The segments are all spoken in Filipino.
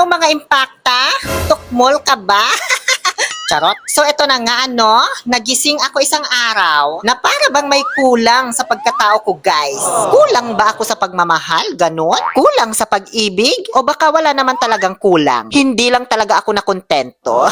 Hello mga impacta! Tukmol ka ba? Charot. So ito na nga nagising ako isang araw na para bang may kulang sa pagkatao ko guys. Kulang ba ako sa pagmamahal? Ganon? Kulang sa pag-ibig? O baka wala naman talagang kulang? Hindi lang talaga ako nakontento.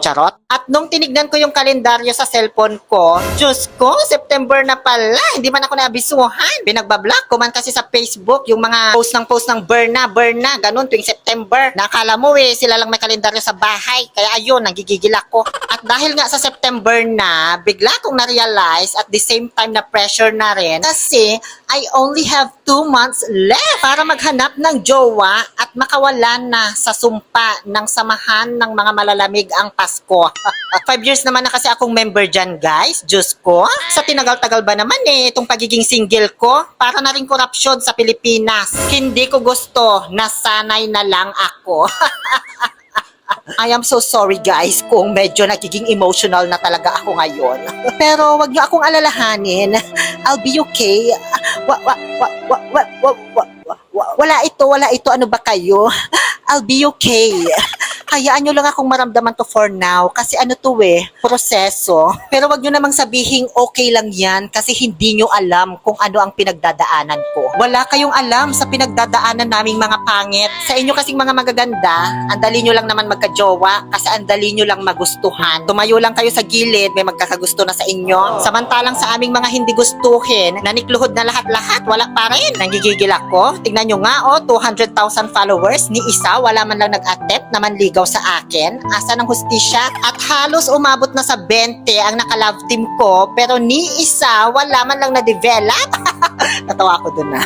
Charot. At nung tinignan ko yung kalendaryo sa cellphone ko, Diyos ko, September na pala. Hindi man ako naabisuhan. Binagbablock ko man kasi sa Facebook yung mga post ng Berna, ganun tuwing September. Nakala mo sila lang may kalendaryo sa bahay. Kaya ayun, nagigigil ako. At dahil nga sa September na, bigla kong na-realize at the same time na pressure na rin kasi I only have 2 months left para maghanap ng jowa at makawalan na sa sumpa ng samahan ng mga malalamig ang Pasko. 5 years naman na kasi akong member dyan, guys. Diyos ko. Sa tinagal-tagal ba naman itong pagiging single ko? Para na rin korupsyon sa Pilipinas. Hindi ko gusto. Nasanay na lang ako. I am so sorry guys kung medyo nagiging emotional na talaga ako ngayon. Pero wag niyo akong alalahanin. I'll be okay. Wala ito. Ano ba kayo? I'll be okay. Hayaan nyo lang akong maramdaman to for now kasi proseso. Pero wag nyo namang sabihin okay lang yan kasi hindi nyo alam kung ano ang pinagdadaanan ko. Wala kayong alam sa pinagdadaanan naming mga pangit. Sa inyo kasing mga magaganda, ang dali nyo lang naman magkajowa kasi ang dali nyo lang magustuhan. Tumayo lang kayo sa gilid, may magkakagusto na sa inyo. Samantalang sa aming mga hindi gustuhin, nanikluhod na lahat-lahat, wala pa rin. Nanggigigil ako. Tignan nyo nga 200,000 followers, ni isa wala man lang nag-attempt na manligaw sa akin. Asa ng hustisya? At halos umabot na sa 20 ang naka-love team ko, pero ni isa wala man lang na-develop. Natawa ako dun na.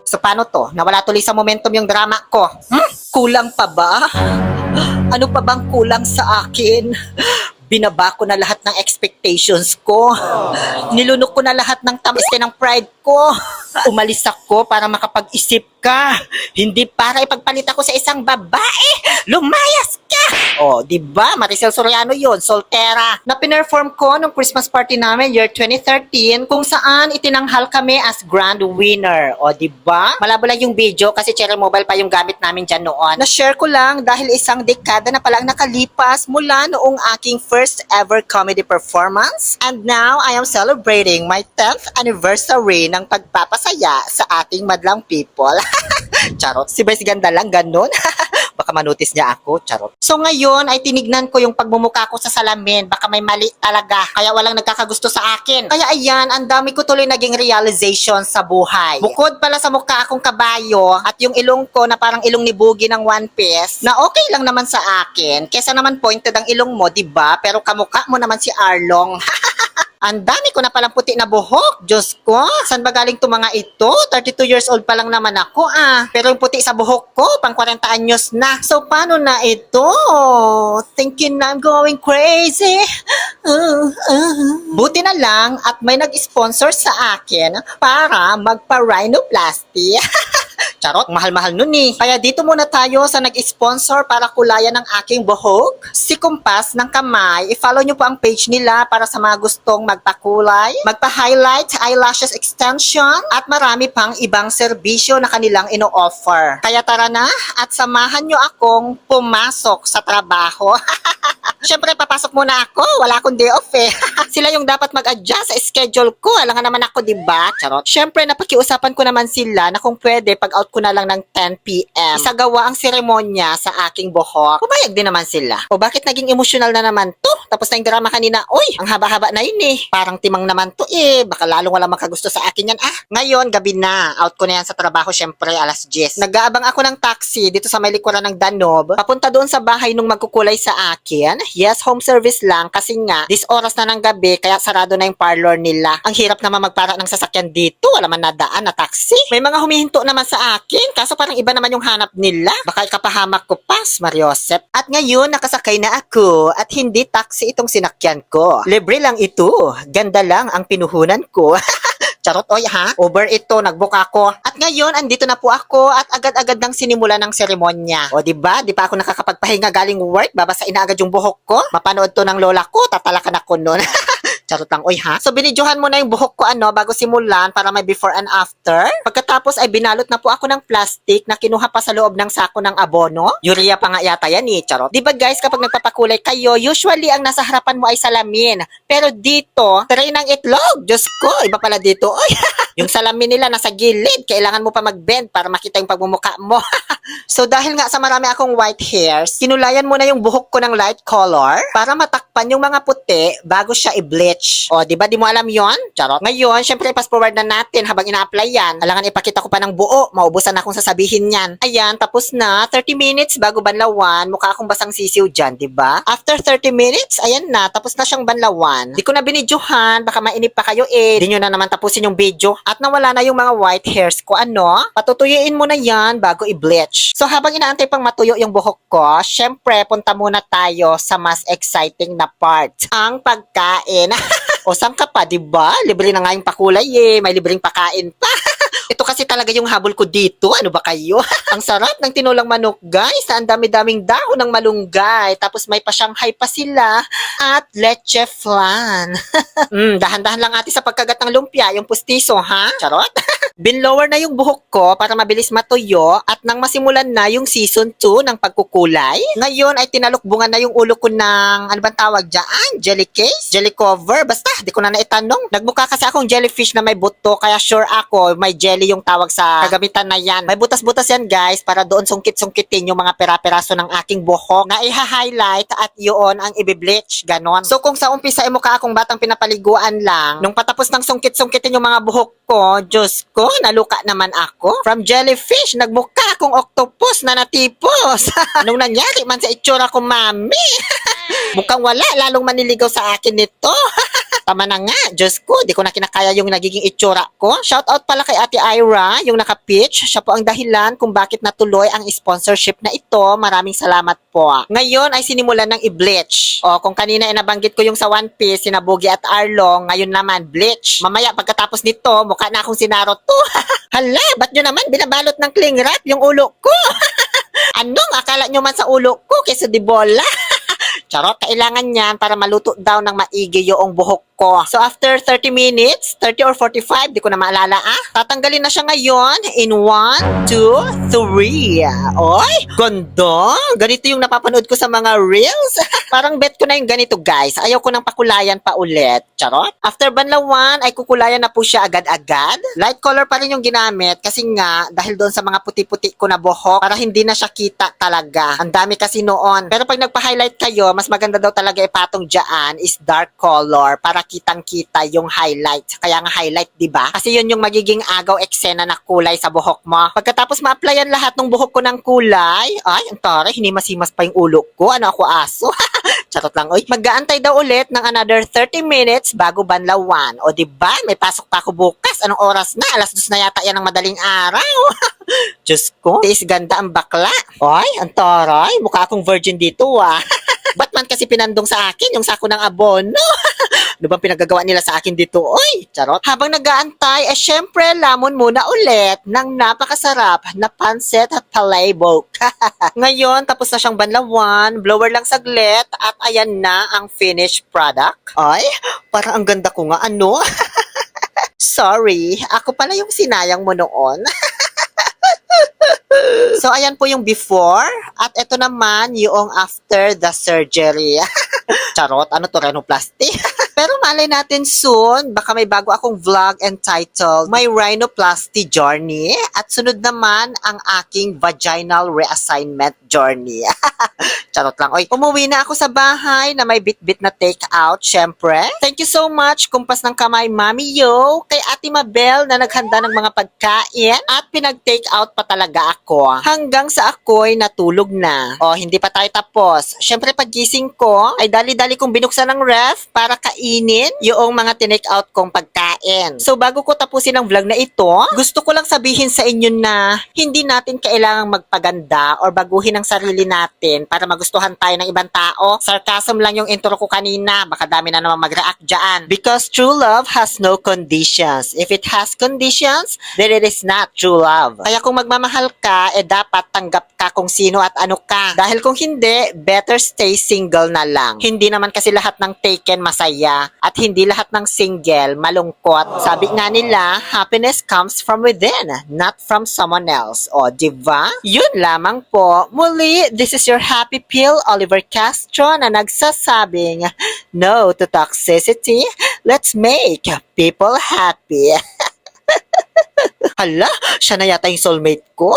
So paano to? Nawala tuloy sa momentum yung drama ko. Kulang pa ba? Ano pa bang kulang sa akin? Binaba ko na lahat ng expectations ko. Nilunok ko na lahat ng tamis ng pride ko. Umalis ako para makapag-isip ka. Hindi para ipagpalit ako sa isang babae. Lumayas ka! Di ba? Maricel Soriano yun, soltera. Na pinerform ko nung Christmas party namin year 2013 kung saan itinanghal kami as grand winner. Di ba? Malabo lang yung video kasi cherry mobile pa yung gamit namin dyan noon. Na-share ko lang dahil isang dekada na palang nakalipas mula noong aking first ever comedy performance. And now, I am celebrating my 10th anniversary ng pagpapasaya sa ating madlang people. Charot. Si Vice ganda lang, ganun. Baka manotice niya ako, charot. So ngayon ay tinignan ko yung pagmumukha ko sa salamin. Baka may mali talaga. Kaya walang nagkakagusto sa akin. Kaya ayan, ang dami ko tuloy naging realization sa buhay. Bukod pala sa mukha akong kabayo at yung ilong ko na parang ilong ni Boogie ng One Piece, na okay lang naman sa akin. Kesa naman pointed ang ilong mo, diba? Pero kamukha mo naman si Arlong. Ang dami ko na palang puti na buhok. Diyos ko, saan ba galing itong mga ito? 32 years old pa lang naman ako Pero yung puti sa buhok ko, pang 40 anyos na. So, paano na ito? Thinking na I'm going crazy. Buti na lang at may nag-sponsor sa akin para magpa-rhinoplasty. Charot, mahal-mahal nun Kaya dito muna tayo sa nag-sponsor para kulayan ng aking buhok. Si Kumpas ng Kamay. I-follow nyo po ang page nila para sa mga gustong magpakulay, magpa-highlight, eyelashes extension, at marami pang ibang serbisyo na kanilang ino-offer. Kaya tara na at samahan nyo akong pumasok sa trabaho. Siyempre, papasok muna ako. Wala akong day off Sila yung dapat mag-adjust sa schedule ko. Alam naman ako, diba? Charot. Siyempre, napakiusapan ko naman sila na kung pwede, pag-out ko na lang ng 10 p.m. Isagawa ang seremonya sa aking buhok. Pumayag din naman sila. O bakit naging emotional na naman to? Tapos na yung drama kanina. Uy, ang haba-haba na yun Parang timang naman to Baka lalong walang makagusto sa akin yan Ngayon, gabi na. Out ko na yan sa trabaho, siyempre, alas 10. Nag-aabang ako ng taxi dito sa may likuran ng Danube. Papunta doon sa bahay nung magkukulay sa akin. Yes, home service lang kasi nga, this oras na ng gabi, kaya sarado na yung parlor nila. Ang hirap naman magpara ng sasakyan dito. Wala man nadaan na taxi. May mga humihinto naman sa akin, kaso parang iba naman yung hanap nila. Baka ikapahamak ko pa, Mariosep. At ngayon, nakasakay na ako at hindi taxi itong sinakyan ko. Libre lang ito. Ganda lang ang pinuhunan ko. Charot, oy ha? Over ito, nagbook ako. At ngayon, andito na po ako at agad-agad nang sinimula ng seremonya. O, diba? Di pa ako nakakapagpahinga galing work, babasain na agad yung buhok ko. Mapanood to ng lola ko, tatalakan ako nun. Charot lang, oy ha? So, binidyohan mo na yung buhok ko bago simulan para may before and after. Pagkatapos ay binalot na po ako ng plastic na kinuha pa sa loob ng sako ng abono. Urea pa nga yata yan charot. Diba guys, kapag nagpapakulay kayo, usually ang nasa harapan mo ay salamin. Pero dito, tray ng itlog. Diyos ko, iba pala dito. Oy, yung salamin nila nasa gilid. Kailangan mo pa mag-bend para makita yung pagmumukha mo. So, dahil nga sa marami akong white hairs, kinulayan mo na yung buhok ko ng light color para matakpan yung mga puti bago siya i-bleach. O, di ba? Di mo alam yon? Charot. Ngayon, syempre, fast forward na natin habang ina-apply yan. Alangan ipakita ko pa ng buo. Maubusan na akong sasabihin yan. Ayan, tapos na. 30 minutes bago banlawan. Mukha akong basang sisiw dyan, di ba? After 30 minutes, ayan na. Tapos na siyang banlawan. Di ko na binidyohan. Baka mainip pa kayo Di nyo na naman tapusin yung video. At nawala na yung mga white hairs ko. Patutuyuin mo na yan bago i-bleach. So, habang inaantay pang matuyo yung buhok ko, syempre, punta muna tayo sa mas exciting na part. Ang pagkain. O, saan ka pa, diba? Libre na nga yung pakulay May libreng pakain pa. Ito kasi talaga yung habol ko dito. Ano ba kayo? Ang sarap ng tinulang manok, guys. Ang dami-daming dahon ng malunggay. Tapos may pa-Shanghai pa sila. At leche flan. Dahan-dahan lang ate sa pagkagat ng lumpia. Yung pustiso, ha? Charot? Binlower na yung buhok ko para mabilis matuyo at nang masimulan na yung season 2 ng pagkukulay. Ngayon ay tinalukbungan na yung ulo ko ng, ano bang tawag dyan? Jelly case? Jelly cover? Basta, di ko na naitanong. Nagmukha kasi akong jellyfish na may buto, kaya sure ako may jelly yung tawag sa kagamitan na yan. May butas-butas yan guys para doon sungkit-sungkitin yung mga pera-peraso ng aking buhok na iha-highlight at yun ang i-bleach. Ganon. So kung sa umpisa ay mukha akong batang pinapaliguan lang, nung patapos ng sungkit-sungkitin yung mga buhok ko, Diyos ko, naluka naman ako. From jellyfish, nagmukha akong octopus na natipos. Anong nangyari man sa itsura ko, mami? Mukhang wala, lalong maniligaw sa akin nito. Tama na nga, Diyos ko, di ko na kinakaya yung nagiging itsura ko. Shoutout pala kay Ate Ira, yung naka-pitch. Siya po ang dahilan kung bakit natuloy ang sponsorship na ito. Maraming salamat po. Ngayon ay sinimulan ng i-bleach. O, kung kanina ay nabanggit ko yung sa One Piece, sina Boogie at Arlong, ngayon naman, bleach. Mamaya, pagkatapos nito, mukha na akong si Naruto. Hala, ba't nyo naman binabalot ng cling wrap yung ulo ko? Anong akala nyo man sa ulo ko kaysa di bola? Charot, kailangan yan para maluto daw ng maigi yung buhok ko. So after 30 minutes, 30 or 45, di ko na maalala tatanggalin na siya ngayon in 1, 2, 3. Oy, ganda! Ganito yung napapanood ko sa mga reels. Parang bet ko na yung ganito guys. Ayaw ko nang pakulayan pa ulit. Charot. After banlawan, ay kukulayan na po siya agad-agad. Light color pa rin yung ginamit kasi nga, dahil doon sa mga puti-puti ko na buhok, para hindi na siya kita talaga. Ang dami kasi noon. Pero pag nagpa-highlight kayo, mas maganda daw talaga ipatong dyan is dark color para kitang-kita yung highlight. Kaya nga highlight, di ba? Kasi yun yung magiging agaw eksena na kulay sa buhok mo. Pagkatapos ma-applyan lahat ng buhok ko ng kulay, ay, ang taray, hinimas-himas pa yung ulo ko. Ano ako aso? Charot lang, oy. Mag-aantay daw ulit ng another 30 minutes bago banlawan. O di ba? May pasok pa ako bukas. Anong oras na? 2:00 na yata yan ng madaling araw. Diyos ko, tiis ganda ang bakla. Oy, ang taray, mukha akong virgin dito Ba't man kasi pinandong sa akin yung sako ng abono? Ano bang pinagagawa nila sa akin dito? Oy, charot. Habang nag-aantay, syempre, lamon muna ulit ng napakasarap na pancit at palabok. Ngayon, tapos na siyang banlawan, blower lang saglit, at ayan na ang finished product. Ay, parang ang ganda ko nga, ano? Sorry, ako pala yung sinayang mo noon. So, ayan po yung before. At ito naman yung after the surgery. Charot, ano to, rhinoplasty? Pero malay natin soon, baka may bago akong vlog entitled My Rhinoplasty Journey. At sunod naman ang aking vaginal reassignment journey. Charot lang. Oy, umuwi na ako sa bahay na may bit-bit na take-out, syempre. Thank you so much, kumpas ng kamay, Mami Yo, kay Ate Mabel na naghanda ng mga pagkain at pinag-take out pa talaga ako. Hanggang sa ako'y natulog na. O, hindi pa tayo tapos. Syempre, paggising ko, ay dali-dali kong binuksan ng ref para kainin kainin yung mga tinake out kong pagkain. So bago ko tapusin ang vlog na ito, gusto ko lang sabihin sa inyo na hindi natin kailangang magpaganda or baguhin ang sarili natin para magustuhan tayo ng ibang tao. Sarcasm lang yung intro ko kanina, baka dami na naman mag-react dyan. Because true love has no conditions. If it has conditions, then it is not true love. Kaya kung magmamahal ka, dapat tanggap ka kung sino at ano ka. Dahil kung hindi, better stay single na lang. Hindi naman kasi lahat ng taken masaya at hindi lahat ng single malungkot. Sabi nga nila, happiness comes from within, not from someone else. O, diba? Yun lamang po. Muli, this is your happy pill, Oliver Castro, na nagsasabing, no to toxicity. Let's make people happy. Hala, siya na yata yung soulmate ko.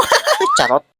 Charot.